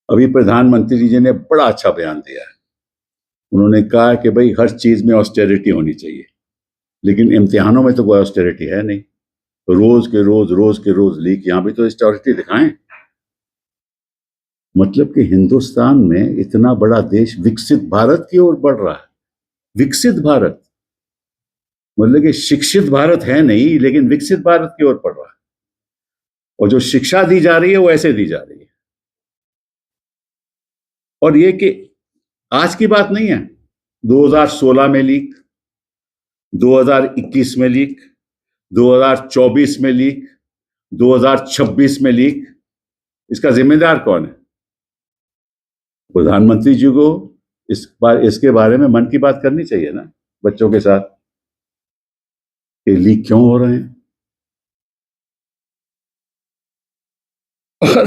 अभी प्रधानमंत्री जी ने बड़ा अच्छा बयान दिया है। उन्होंने कहा कि भाई हर चीज में ऑस्टेरिटी होनी चाहिए, लेकिन इम्तिहानों में तो कोई ऑस्टेरिटी है नहीं। रोज के रोज लीक, यहां भी तो ऑस्टेरिटी दिखाएं। मतलब कि हिंदुस्तान में इतना बड़ा देश विकसित भारत की ओर बढ़ रहा है। विकसित भारत मतलब कि शिक्षित भारत है नहीं, लेकिन विकसित भारत की ओर बढ़ रहा है। और जो शिक्षा दी जा रही है वो ऐसे दी जा रही है। और ये कि आज की बात नहीं है, 2016 में लीक, 2021 में लीक, 2024 में लीक, 2026 में लीक। इसका जिम्मेदार कौन है? प्रधानमंत्री जी को इसके बारे में मन की बात करनी चाहिए ना बच्चों के साथ, कि लीक क्यों हो रहे हैं। और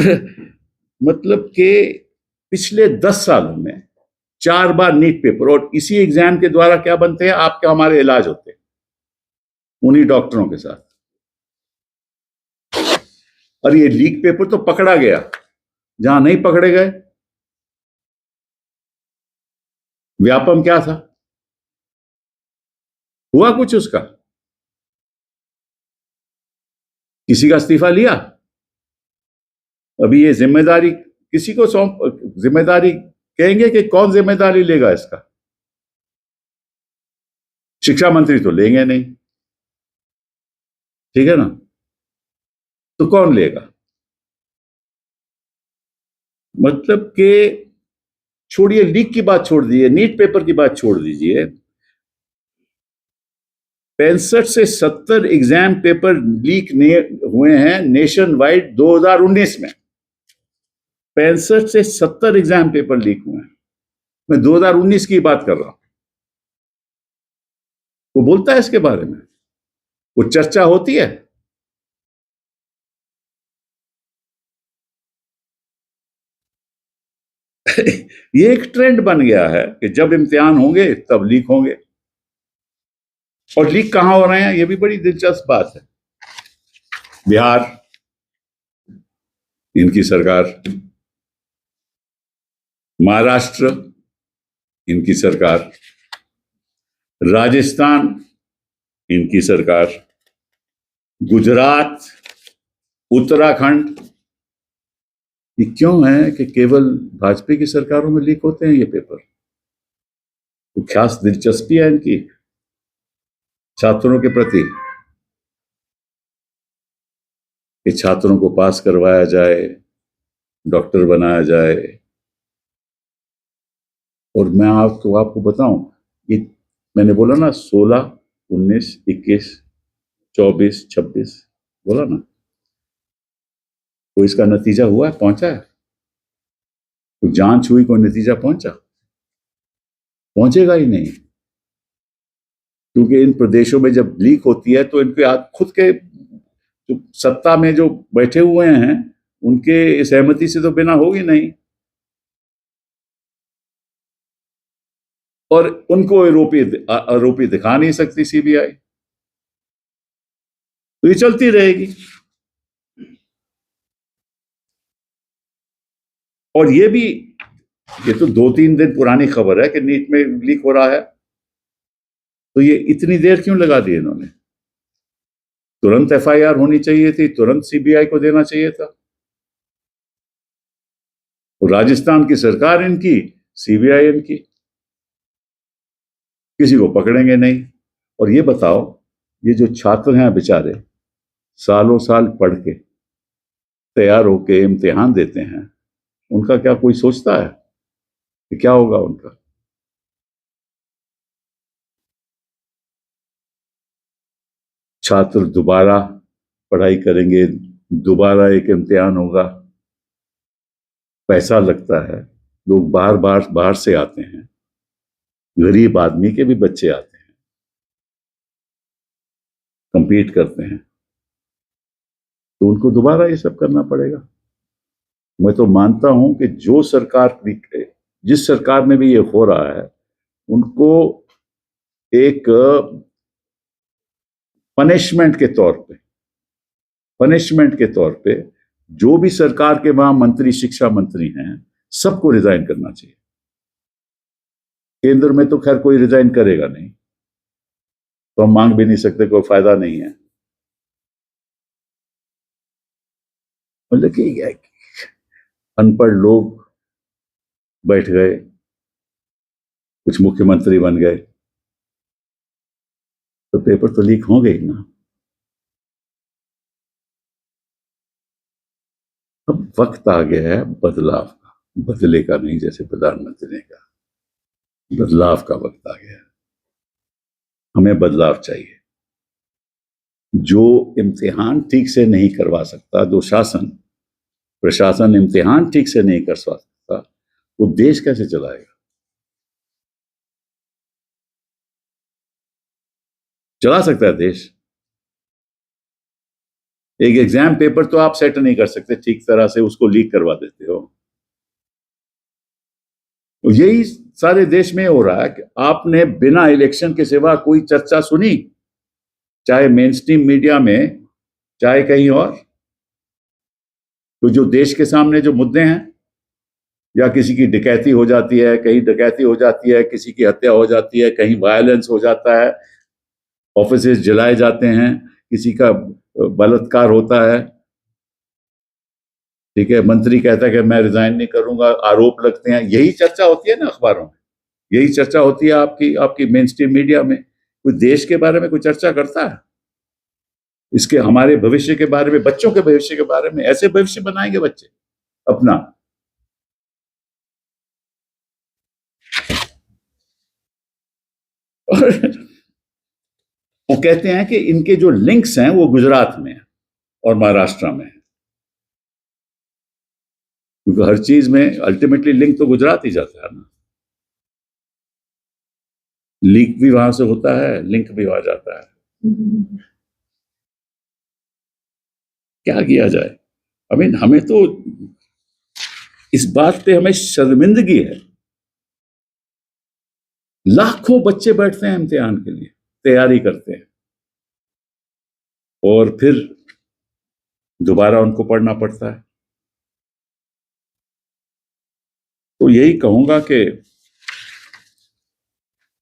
मतलब कि पिछले 10 सालों में 4 बार नीट पेपर, और इसी एग्जाम के द्वारा क्या बनते हैं, आपके हमारे इलाज होते हैं उन्हीं डॉक्टरों के साथ। और ये लीक पेपर तो पकड़ा गया, जहां नहीं पकड़े गए। व्यापम क्या था? हुआ कुछ उसका? किसी का इस्तीफा लिया? अभी ये जिम्मेदारी किसी को सौंप, जिम्मेदारी कहेंगे कि कौन जिम्मेदारी लेगा इसका? शिक्षा मंत्री तो लेंगे नहीं, ठीक है ना? तो कौन लेगा? मतलब कि छोड़िए लीक की बात, छोड़ दीजिए नीट पेपर की बात, छोड़ दीजिए। 65 से 70 एग्जाम पेपर लीक हुए हैं नेशन वाइड 2019 में। 65 से 70 एग्जाम पेपर लीक हुए हैं। मैं 2019 की बात कर रहा हूं। वो बोलता है इसके बारे में, वो चर्चा होती है। ये एक ट्रेंड बन गया है कि जब इम्तिहान होंगे तब लीक होंगे। और लीक कहां हो रहे हैं, ये भी बड़ी दिलचस्प बात है। बिहार, इनकी सरकार। महाराष्ट्र, इनकी सरकार। राजस्थान, इनकी सरकार। गुजरात, उत्तराखंड। ये क्यों है कि केवल भाजपा की सरकारों में लीक होते हैं ये पेपर? तो खास दिलचस्पी है इनकी छात्रों के प्रति, कि छात्रों को पास करवाया जाए, डॉक्टर बनाया जाए। और मैं आपको बताऊं, ये मैंने बोला ना 16, 19, 21, 24, 26 बोला ना, तो इसका नतीजा हुआ है, पहुंचा है? कोई जांच हुई, कोई नतीजा पहुंचा? पहुंचेगा ही नहीं, क्योंकि इन प्रदेशों में जब लीक होती है तो इनके खुद के जो सत्ता में जो बैठे हुए हैं उनके सहमति से तो बिना होगी नहीं। और उनको आरोपी दिखा नहीं सकती सीबीआई, तो ये चलती रहेगी। और ये तो 2-3 दिन पुरानी खबर है कि नीट में लीक हो रहा है, तो ये इतनी देर क्यों लगा दी इन्होंने? तुरंत एफआईआर होनी चाहिए थी, तुरंत सीबीआई को देना चाहिए था। और राजस्थान की सरकार इनकी, सीबीआई इनकी, किसी को पकड़ेंगे नहीं। और ये बताओ, ये जो छात्र हैं बेचारे, सालों साल पढ़ के तैयार होके इम्तिहान देते हैं, उनका क्या कोई सोचता है कि क्या होगा उनका? छात्र दोबारा पढ़ाई करेंगे, दोबारा एक इम्तिहान होगा, पैसा लगता है, लोग बाहर से आते हैं, गरीब आदमी के भी बच्चे आते हैं, compete करते हैं, तो उनको दोबारा ये सब करना पड़ेगा। मैं तो मानता हूं कि जिस सरकार में भी ये हो रहा है, उनको एक पनिशमेंट के तौर पे जो भी सरकार के वहां मंत्री, शिक्षा मंत्री हैं, सबको रिजाइन करना चाहिए। केंद्र में तो खैर कोई रिजाइन करेगा नहीं, तो हम मांग भी नहीं सकते, कोई फायदा नहीं है। मतलब कि अनपढ़ लोग बैठ गए, कुछ मुख्यमंत्री बन गए, तो पेपर तो लीक होंगे ही ना। अब वक्त आ गया है बदलाव का, बदले का नहीं, जैसे प्रधानमंत्री ने कहा, बदलाव का वक्त आ गया है। हमें बदलाव चाहिए। जो इम्तिहान ठीक से नहीं करवा सकता, जो प्रशासन इम्तिहान ठीक से नहीं कर सकता, वो देश कैसे चलाएगा? चला सकता है देश? एक एग्जाम पेपर तो आप सेट नहीं कर सकते ठीक तरह से, उसको लीक करवा देते हो। यही सारे देश में हो रहा है कि आपने बिना इलेक्शन के सिवा कोई चर्चा सुनी, चाहे मेन स्ट्रीम मीडिया में, चाहे कहीं और? तो जो देश के सामने जो मुद्दे हैं, या किसी की डकैती हो जाती है, कहीं डकैती हो जाती है, किसी की हत्या हो जाती है, कहीं वायलेंस हो जाता है, ऑफिसेस जलाए जाते हैं, किसी का बलात्कार होता है, ठीक है, मंत्री कहता है कि मैं रिजाइन नहीं करूंगा, आरोप लगते हैं, यही चर्चा होती है ना अखबारों में, यही चर्चा होती है आपकी आपकी मेन स्ट्रीम मीडिया में। कोई देश के बारे में कोई चर्चा करता है? इसके हमारे भविष्य के बारे में, बच्चों के भविष्य के बारे में? ऐसे भविष्य बनाएंगे बच्चे अपना? और वो कहते हैं कि इनके जो लिंक्स हैं वो गुजरात में है और महाराष्ट्र में है, क्योंकि हर चीज में अल्टीमेटली लिंक तो गुजरात ही जाता है ना। लीक भी वहां से होता है, लिंक भी वहां जाता है। क्या किया जाए? हमें तो इस बात पे हमें शर्मिंदगी है। लाखों बच्चे बैठते हैं इम्तिहान के लिए, तैयारी करते हैं, और फिर दोबारा उनको पढ़ना पड़ता है। तो यही कहूंगा कि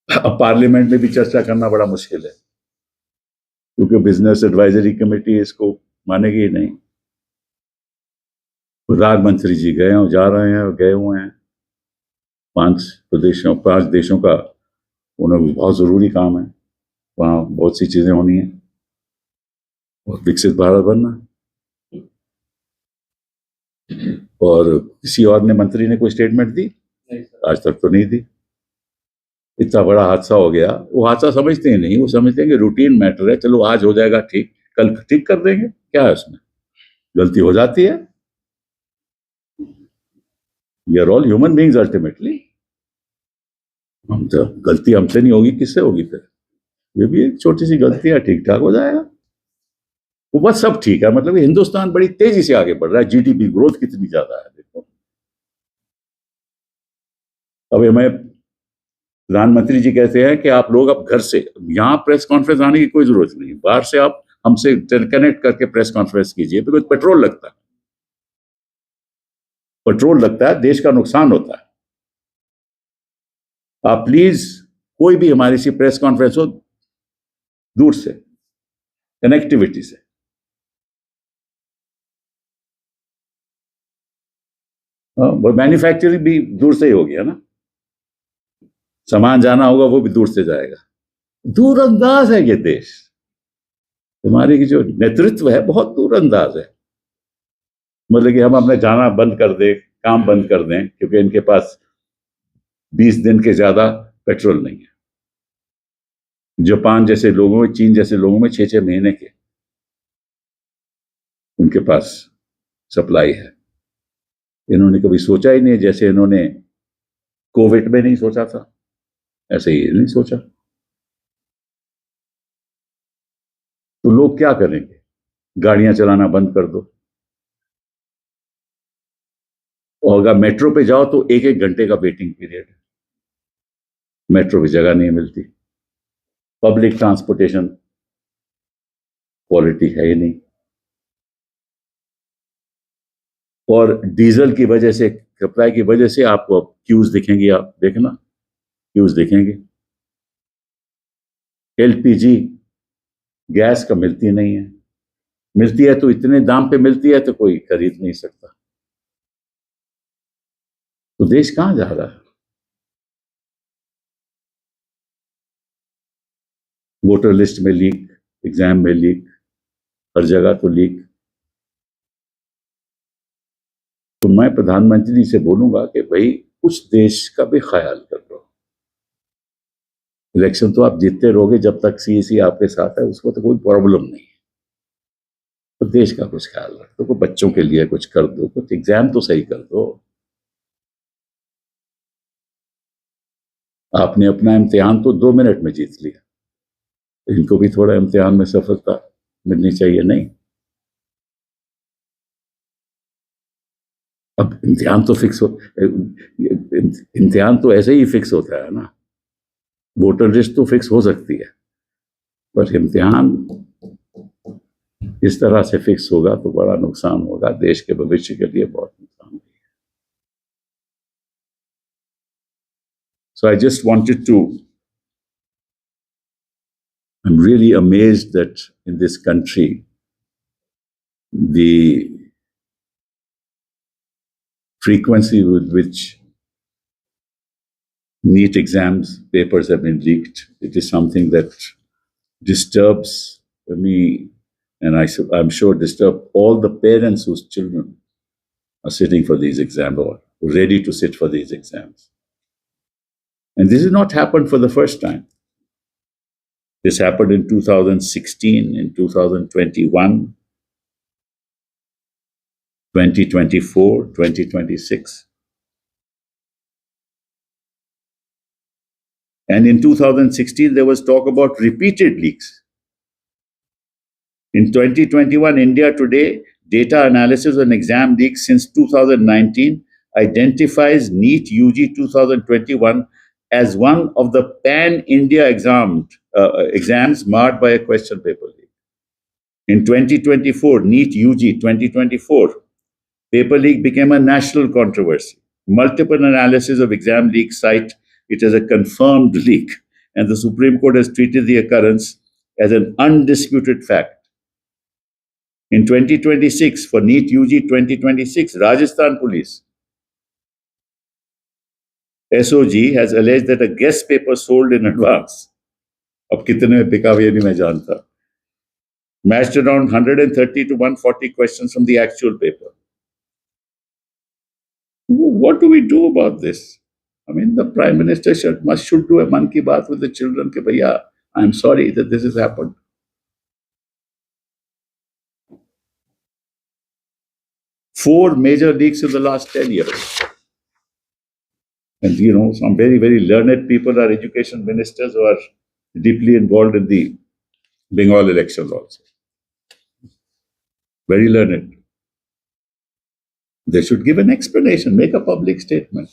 अब पार्लियामेंट में भी चर्चा करना बड़ा मुश्किल है, क्योंकि बिजनेस एडवाइजरी कमेटी इसको मानेगी ही नहीं। प्रधानमंत्री जी गए और जा रहे हैं और गए हुए हैं 5 देशों का, उन्हें बहुत जरूरी काम है, वहां बहुत सी चीजें होनी है और विकसित भारत बनना। और किसी और ने, मंत्री ने कोई स्टेटमेंट दी? आज तक तो नहीं दी। इतना बड़ा हादसा हो गया, वो हादसा समझते ही नहीं, वो समझते हैं कि रूटीन मैटर है, चलो आज हो जाएगा ठीक, कल ठीक कर देंगे, क्या है उसमें? गलती हो जाती है। We are all human beings ultimately. हम तो, गलती हमसे नहीं होगी, किससे होगी फिर? ये भी एक छोटी सी गलती है, ठीक ठाक हो जाएगा वो, बस सब ठीक है। मतलब हिंदुस्तान बड़ी तेजी से आगे बढ़ रहा है, जीडीपी ग्रोथ कितनी ज्यादा है देखो। अब हमें प्रधानमंत्री जी कहते हैं कि आप लोग अब घर से, यहाँ प्रेस कॉन्फ्रेंस आने की कोई जरूरत नहीं, बाहर से आप हमसे कनेक्ट करके प्रेस कॉन्फ्रेंस कीजिए, बिकॉज पेट्रोल लगता है, पेट्रोल लगता है, देश का नुकसान होता है। आप प्लीज, कोई भी हमारी सी प्रेस कॉन्फ्रेंस हो, दूर से, कनेक्टिविटी से। वो मैन्युफैक्चरिंग भी दूर से ही हो गया ना, सामान जाना होगा वो भी दूर से जाएगा। दूरअंदाज है ये देश, हमारी की जो नेतृत्व है बहुत दूरअंदाज है। मतलब कि हम अपने जाना बंद कर दें, काम बंद कर दें, क्योंकि इनके पास 20 दिन के ज्यादा पेट्रोल नहीं है। जापान जैसे लोगों में, चीन जैसे लोगों में 6-6 महीने के उनके पास सप्लाई है। इन्होंने कभी सोचा ही नहीं, जैसे इन्होंने कोविड में नहीं सोचा था, ऐसे ही नहीं सोचा। तो लोग क्या करेंगे? गाड़ियां चलाना बंद कर दो, और अगर मेट्रो पे जाओ तो 1-1 घंटे का वेटिंग पीरियड है, मेट्रो पे जगह नहीं मिलती, पब्लिक ट्रांसपोर्टेशन क्वालिटी है ही नहीं। और डीजल की वजह से, सप्लाई की वजह से आपको क्यूज दिखेंगे, आप देखना क्यूज दिखेंगे। एलपीजी गैस का मिलती नहीं है, मिलती है तो इतने दाम पे मिलती है तो कोई खरीद नहीं सकता। तो देश कहां जा रहा है? वोटर लिस्ट में लीक, एग्जाम में लीक, हर जगह तो लीक। तो मैं प्रधानमंत्री जी से बोलूंगा कि भाई कुछ देश का भी ख्याल कर लो। इलेक्शन तो आप जीतते रहोगे जब तक सीईसी आपके साथ है, उसको तो कोई प्रॉब्लम नहीं है। तो देश का कुछ ख्याल रख दो, कुछ बच्चों के लिए कुछ कर दो, कुछ एग्जाम तो सही कर दो। आपने अपना इम्तिहान तो 2 मिनट में जीत लिया, इनको भी थोड़ा इम्तिहान में सफलता मिलनी चाहिए नहीं? अब इम्तिहान तो फिक्स हो, इम्तिहान तो ऐसे ही फिक्स होता है ना। वोटर लिस्ट तो फिक्स हो सकती है, पर इम्तिहान इस तरह से फिक्स होगा तो बड़ा नुकसान होगा, देश के भविष्य के लिए बहुत नुकसान होगा। So I just wanted to, I'm really amazed that in this country, the frequency with which NEET exams papers have been leaked, it is something that disturbs me, and I'm sure disturb all the parents whose children are sitting for these exams or ready to sit for these exams. And this has not happened for the first time. This happened in 2016, in 2021, 2024, 2026. And in 2016, there was talk about repeated leaks. In 2021, India Today data analysis on exam leaks since 2019 identifies NEET UG 2021 as one of the pan-India exams marred by a question paper leak. In 2024, NEET UG 2024 paper leak became a national controversy. Multiple analyses of exam leaks cite it as a confirmed leak, and the Supreme Court has treated the occurrence as an undisputed fact. In 2026, for NEET UG 2026, Rajasthan Police SOG has alleged that a guest paper sold in advance, अब कितने में बिका ये नहीं मैं जानता, matched around 130 to 140 questions from the actual paper. What do we do about this? I mean, the Prime Minister should do a man ki baat with the children कि भैया, I'm sorry that this has happened. Four major leaks in the last 10 years. And, some very, very learned people are education ministers who are deeply involved in the Bengal elections also. Very learned. They should give an explanation, make a public statement.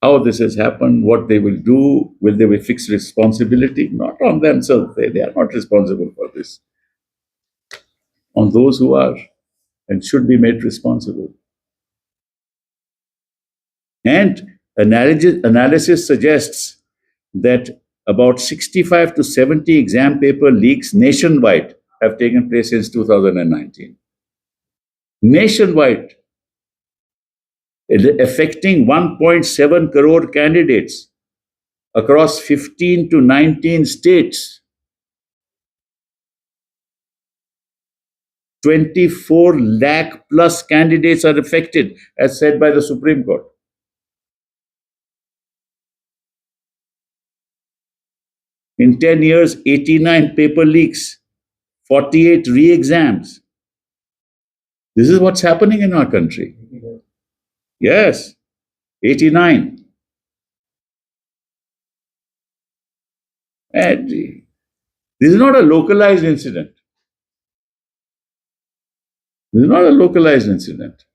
How this has happened, what they will do, will they be fixed responsibility? Not on themselves. They are not responsible for this. On those who are and should be made responsible. And analysis suggests that about 65 to 70 exam paper leaks nationwide have taken place since 2019. Nationwide, affecting 1.7 crore candidates across 15 to 19 states. 24 lakh plus candidates are affected, as said by the Supreme Court. In 10 years, 89 paper leaks, 48 re-exams. This is what's happening in our country. Yes, 89. And this is not a localized incident. This is not a localized incident.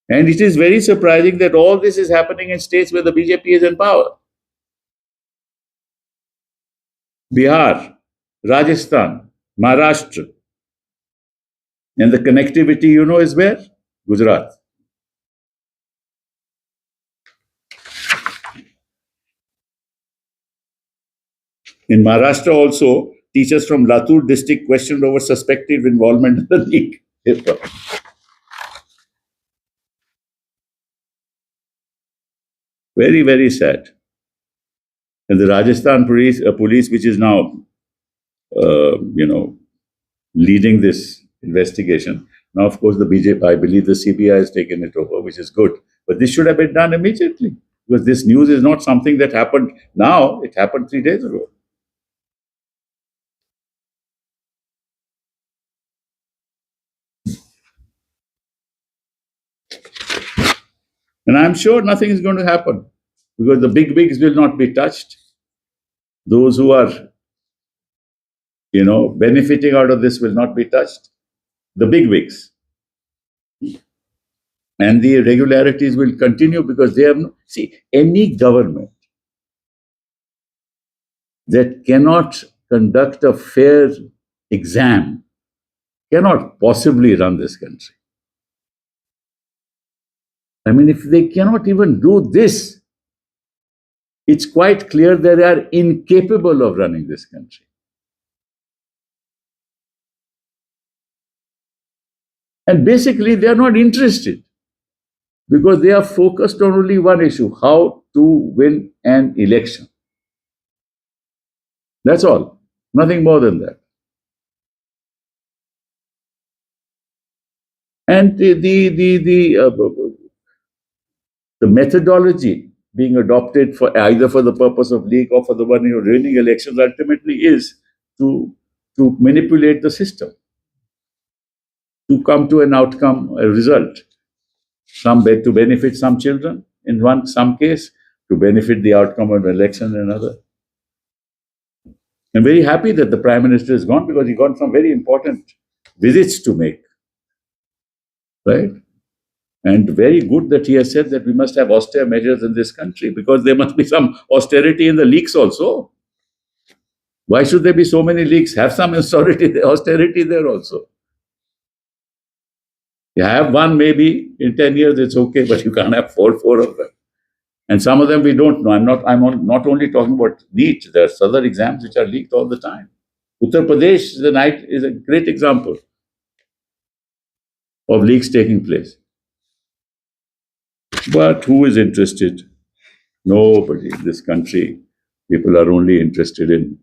And it is very surprising that all this is happening in states where the BJP is in power. Bihar, Rajasthan, Maharashtra. And the connectivity, is where? Gujarat. In Maharashtra also, teachers from Latur district questioned over suspected involvement in the leak. Very, very sad. And the Rajasthan police, which is now, leading this investigation. Now, of course, the BJP, I believe the CBI has taken it over, which is good. But this should have been done immediately because this news is not something that happened now. It happened 3 days ago. And I'm sure nothing is going to happen because the big wigs will not be touched. Those who are, benefiting out of this will not be touched. The big wigs. And the irregularities will continue because they have any government that cannot conduct a fair exam cannot possibly run this country. I mean, if they cannot even do this, it's quite clear they are incapable of running this country. And basically, they are not interested because they are focused on only one issue: how to win an election. That's all. Nothing more than that. And the methodology being adopted for either for the purpose of leak or for the one winning elections ultimately is to manipulate the system, to come to an outcome, a result. To benefit some children in some case, to benefit the outcome of an election in another. I'm very happy that the Prime Minister has gone because he got some very important visits to make. Right? And very good that he has said that we must have austere measures in this country because there must be some austerity in the leaks also. Why should there be so many leaks? Have some austerity there also. You have one maybe in 10 years, it's okay, but you can't have four of them. And some of them we don't know. I'm not only talking about NEET. There are other exams which are leaked all the time. Uttar Pradesh is a great example of leaks taking place. But who is interested? Nobody in this country. People are only interested in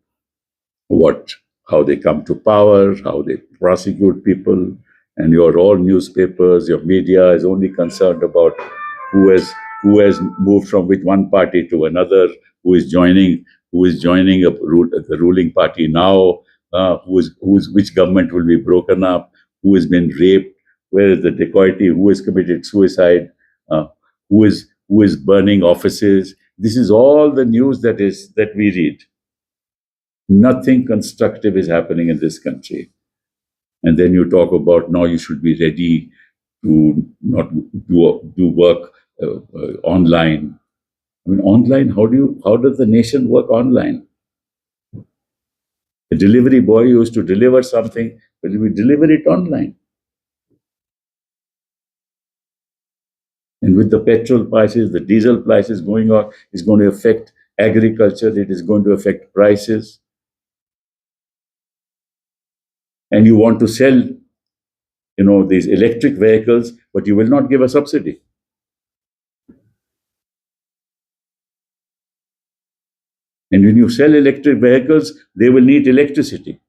how they come to power, how they prosecute people, and all newspapers, your media is only concerned about who has moved from one party to another, who is joining the ruling party now, which government will be broken up, who has been raped, where is the dacoity, who has committed suicide, who is burning offices. This is all the news that we read. Nothing constructive is happening in this country. And then you talk about now you should be ready to not do work online. I mean, online, how does the nation work online? A delivery boy used to deliver something, but we deliver it online. And with the petrol prices, the diesel prices going up, is going to affect agriculture, it is going to affect prices. And you want to sell, these electric vehicles, but you will not give a subsidy. And when you sell electric vehicles, they will need electricity.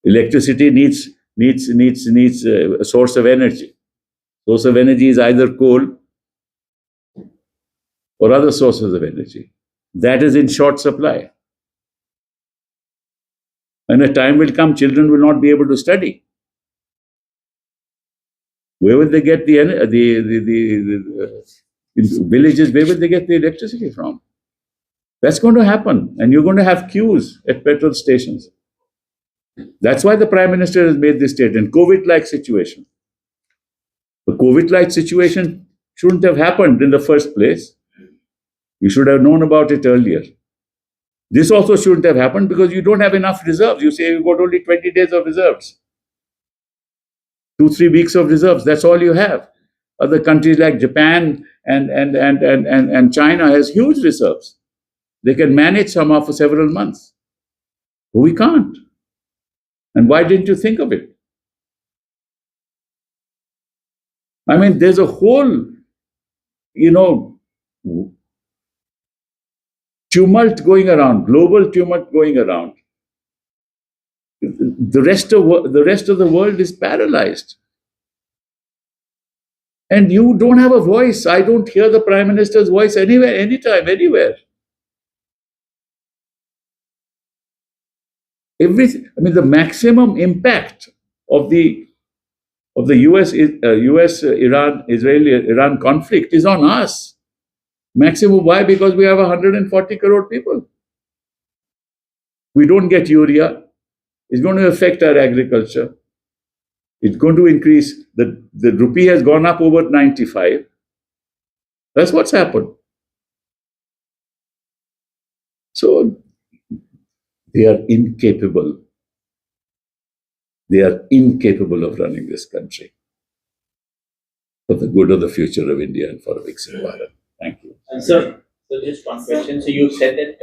Electricity needs a source of energy. Source of energy is either coal or other sources of energy. That is in short supply. And a time will come, children will not be able to study. Where will they get the villages? Where will they get the electricity from? That's going to happen, and you're going to have queues at petrol stations. That's why the Prime Minister has made this statement. COVID-like situation. The COVID-like situation shouldn't have happened in the first place. You should have known about it earlier. This also shouldn't have happened because you don't have enough reserves. You say you've got only 20 days of reserves. 2-3 weeks of reserves. That's all you have. Other countries like Japan and China has huge reserves. They can manage somehow for several months. We can't. And why didn't you think of it? I mean, there's a whole, tumult going around, global tumult going around. The rest of the world is paralyzed. And you don't have a voice. I don't hear the Prime Minister's voice anywhere, anytime, anywhere. Everything. I mean, the maximum impact of the US Iran conflict is on us. Maximum. Why? Because we have 140 crore people. We don't get urea. It's going to affect our agriculture. It's going to increase. The rupee has gone up over 95. That's what's happened. So they are incapable. They are incapable of running this country for the good of the future of India and for a Viksit Bharat. Thank you. And so just one question. So you said that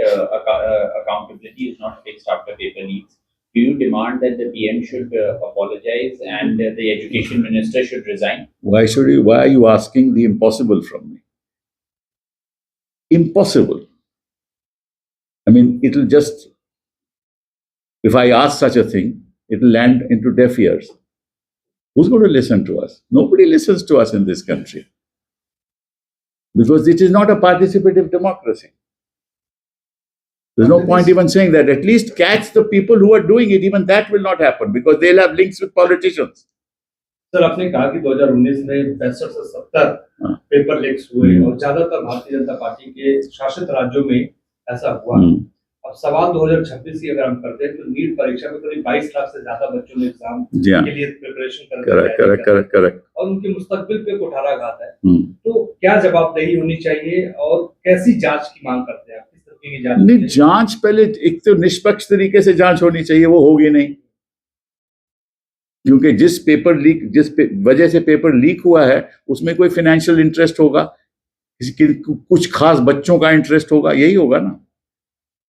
accountability is not fixed after paper leaks. Do you demand that the PM should apologize and the education minister should resign? Why are you asking the impossible from me? Impossible. I mean, it'll just, if I ask such a thing, it'll land into deaf ears. Who's going to listen to us? Nobody listens to us in this country. Because it is not a participative democracy. There's no point even saying that. At least catch the people who are doing it. Even that will not happen because they'll have links with politicians. Sir आपने कहा कि 2019 में 65 से 70 paper leaks हुए और ज्यादातर Bharatiya Janata party के शासित राज्यों में ऐसा हुआ। अब सवाल 2026 की अगर हम करते हैं तो नीट परीक्षा में करीब 22 लाख से ज्यादा बच्चों ने एग्जाम के लिए प्रिपरेशन कर रहे हैं। करेक्ट। और उनके मुस्तकबिल पे कुठाराघात है। तो क्या जवाबदेही होनी चाहिए और कैसी जांच की मांग करते हैं आप? किस तरीके की जांच? नहीं, जांच पहले एक तो निष्पक्ष तरीके से जांच होनी चाहिए, वो होगी नहीं। क्योंकि जिस वजह से पेपर लीक हुआ है उसमें कोई फाइनेंशियल इंटरेस्ट होगा, कुछ खास बच्चों का इंटरेस्ट होगा, यही होगा ना।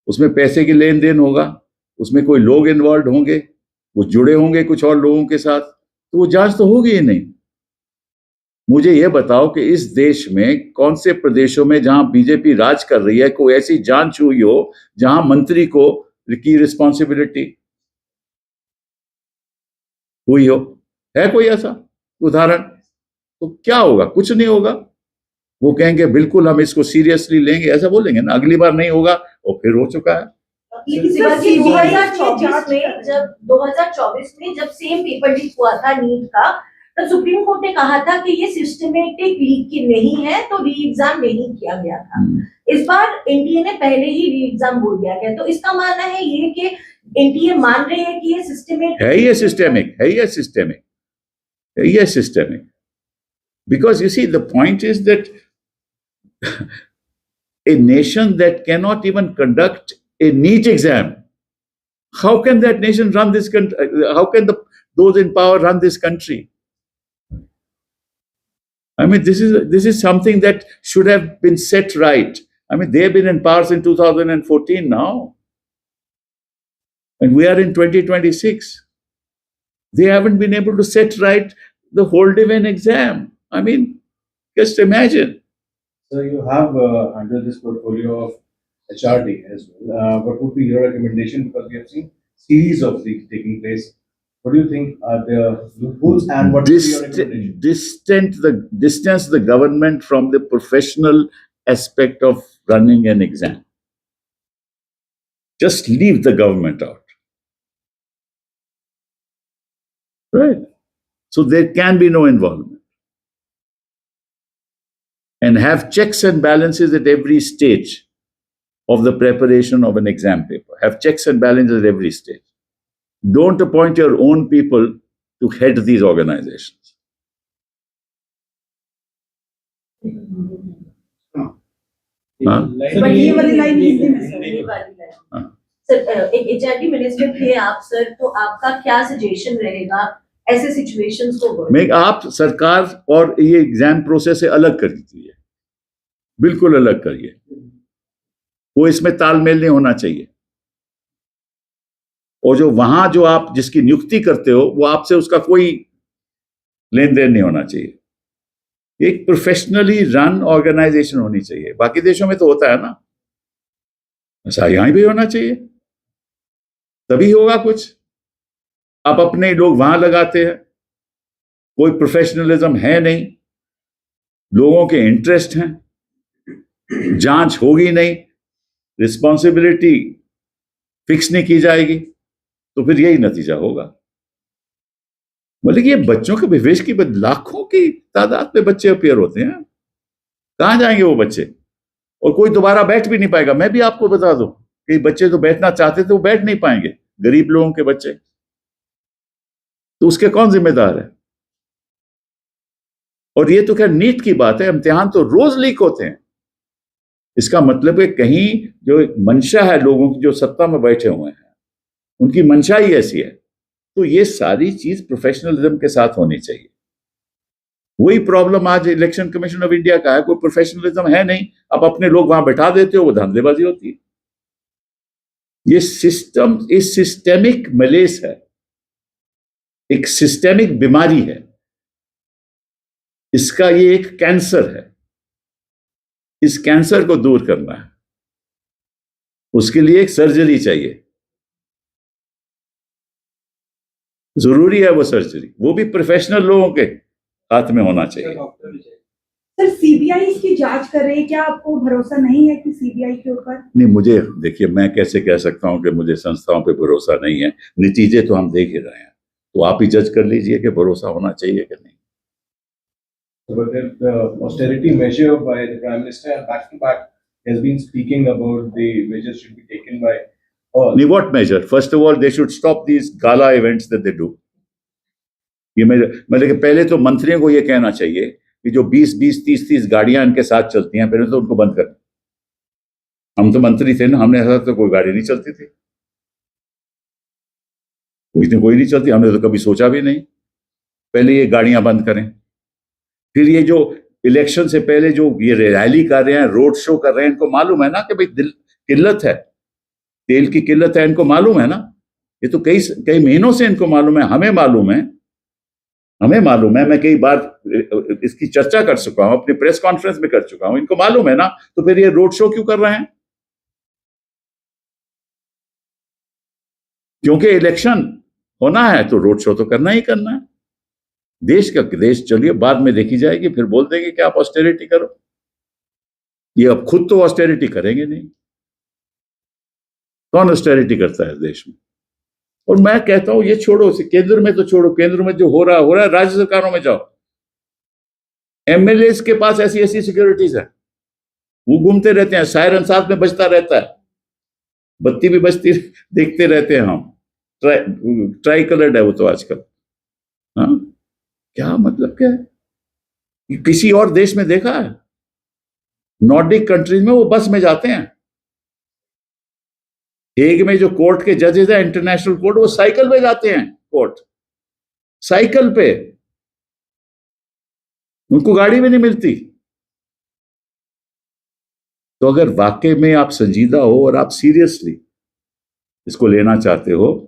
उसमें पैसे की लेन देन होगा, उसमें कोई लोग इन्वॉल्व होंगे, वो जुड़े होंगे कुछ और लोगों के साथ, तो वो जांच तो होगी ही नहीं। मुझे ये बताओ कि इस देश में कौन से प्रदेशों में जहां बीजेपी राज कर रही है कोई ऐसी जांच हुई हो जहां मंत्री की रिस्पॉन्सिबिलिटी हुई हो? है कोई ऐसा उदाहरण? तो क्या होगा? कुछ नहीं होगा। वो कहेंगे बिल्कुल हम इसको सीरियसली लेंगे, ऐसा बोलेंगे ना, अगली बार नहीं होगा और फिर हो चुका है। लेकिन 2024 में जब सेम पेपर लीक हुआ था नीट का, तब सुप्रीम कोर्ट ने कहा था कि ये सिस्टमेटिक लीक की नहीं है, तो री एग्जाम नहीं किया गया था। इस बार एनटीए ने पहले ही री एग्जाम बोल दिया गया, तो इसका मानना है ये कि एनटीए मान रहे हैं कि ये सिस्टमेटिक है, ये systemic. Because you see, the point is that a nation that cannot even conduct a NEET exam, how can that nation run this country? How can those in power run this country? I mean, this is something that should have been set right. I mean, they've been in power since 2014 now, and we are in 2026. They haven't been able to set right the Holdivine exam. I mean, just imagine. So you have under this portfolio of HRD as well. What would be your recommendation? Because we have seen series of leaks taking place. What do you think are the loopholes and what would be your recommendation? Distance the government from the professional aspect of running an exam. Just leave the government out. Right? So there can be no involvement. And have checks and balances at every stage of the preparation of an exam paper. Have checks and balances at every stage. Don't appoint your own people to head these organizations. Sir, एक HRD minister थे आप sir, तो आपका क्या suggestion रहेगा ऐसे situations को avoid मैं आप सरकार और ये एग्जाम प्रोसेस से अलग कर दीजिए, बिल्कुल अलग करिए, वो इसमें तालमेल नहीं होना चाहिए। और जो वहां जो आप जिसकी नियुक्ति करते हो वो आपसे उसका कोई लेन देन नहीं होना चाहिए। एक प्रोफेशनली रन ऑर्गेनाइजेशन होनी चाहिए। बाकी देशों में तो होता है ना, ऐसा यहां भी होना चाहिए, तभी होगा कुछ। आप अपने लोग वहां लगाते हैं, कोई प्रोफेशनलिज्म है नहीं, लोगों के इंटरेस्ट हैं, जांच होगी नहीं, रिस्पॉन्सिबिलिटी फिक्स नहीं की जाएगी, तो फिर यही नतीजा होगा। मतलब ये बच्चों के भविष्य की लाखों की तादाद में बच्चे अपेयर होते हैं, कहां जाएंगे वो बच्चे? और कोई दोबारा बैठ भी नहीं पाएगा। मैं भी आपको बता दूं कि बच्चे तो बैठना चाहते थे वो बैठ नहीं पाएंगे, गरीब लोगों के बच्चे, तो उसके कौन जिम्मेदार है? और ये तो खैर नीट की बात है, इम्तिहान तो रोज लीक होते हैं। इसका मतलब है कहीं जो मंशा है लोगों की जो सत्ता में बैठे हुए हैं उनकी मंशा ही ऐसी है। तो ये सारी चीज प्रोफेशनलिज्म के साथ होनी चाहिए। वही प्रॉब्लम आज इलेक्शन कमीशन ऑफ इंडिया का है, कोई प्रोफेशनलिज्म है नहीं, आप अपने लोग वहां बैठा देते हो, वो धंधेबाजी होती है। ये सिस्टम इस सिस्टेमिक मलेस है, एक सिस्टेमिक बीमारी है, इसका ये एक कैंसर है। इस कैंसर को दूर करना है, उसके लिए एक सर्जरी चाहिए, जरूरी है वो सर्जरी, वो भी प्रोफेशनल लोगों के हाथ में होना चाहिए। सर सीबीआई इसकी जांच कर रही है, क्या आपको भरोसा नहीं है कि सीबीआई के ऊपर? नहीं, मुझे देखिए, मैं कैसे कह सकता हूं कि मुझे संस्थाओं पे भरोसा नहीं है। नतीजे तो हम देख ही रहे हैं, तो आप ही जज कर लीजिए कि भरोसा होना चाहिए कि नहीं। But the austerity measure by the Prime Minister back to back has been speaking about the measures should be taken by all. नहीं, what measure? First of all, they should stop these gala events that they do. ये मतलब कि पहले तो मंत्रियों को ये कहना चाहिए कि जो 20-20, 30-30 गाड़ियां इनके साथ चलती हैं, पहले तो उनको बंद कर। हम तो मंत्री थे ना, हमने ऐसा तो कोई गाड़ी नहीं चलती थी, कोई नहीं चलती, हमने तो कभी सोचा भी नहीं। पहले ये गाड़ियां बंद करें, फिर ये जो इलेक्शन से पहले जो ये रैली कर रहे हैं, रोड शो कर रहे हैं, इनको मालूम है ना कि भाई किल्लत है, तेल की किल्लत है, इनको मालूम है ना। ये तो कई महीनों से इनको मालूम है, हमें मालूम है, मैं कई बार इसकी चर्चा कर चुका हूं, अपनी प्रेस कॉन्फ्रेंस में कर चुका हूं, इनको मालूम है ना, तो फिर ये रोड शो क्यों कर रहे हैं? क्योंकि इलेक्शन होना है तो रोड शो तो करना ही करना है। देश चलिए बाद में देखी जाएगी, फिर बोल देंगे कि आप ऑस्टेरिटी करो। ये अब खुद तो ऑस्टेरिटी करेंगे नहीं, कौन ऑस्टेरिटी करता है देश में? और मैं कहता हूं ये छोड़ो, केंद्र में तो छोड़ो, केंद्र में जो हो रहा है, राज्य सरकारों में जाओ, एमएलए के पास ऐसी सिक्योरिटीज है, वो घूमते रहते हैं, सायरन साथ में बजता रहता है, बत्ती भी बजती देखते रहते हैं हम, ट्राई कलर्ड है वो तो आजकल। हाँ, क्या मतलब क्या है? किसी और देश में देखा है? नॉर्डिक कंट्रीज में वो बस में जाते हैं। हेग में जो कोर्ट के जजेस हैं, इंटरनेशनल कोर्ट, वो साइकिल पे जाते हैं कोर्ट, साइकिल पे, उनको गाड़ी भी नहीं मिलती। तो अगर वाकई में आप संजीदा हो और आप सीरियसली इसको लेना चाहते हो,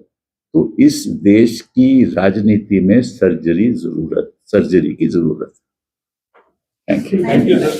तो इस देश की राजनीति में सर्जरी की जरूरत है। Thank you. Thank you sir.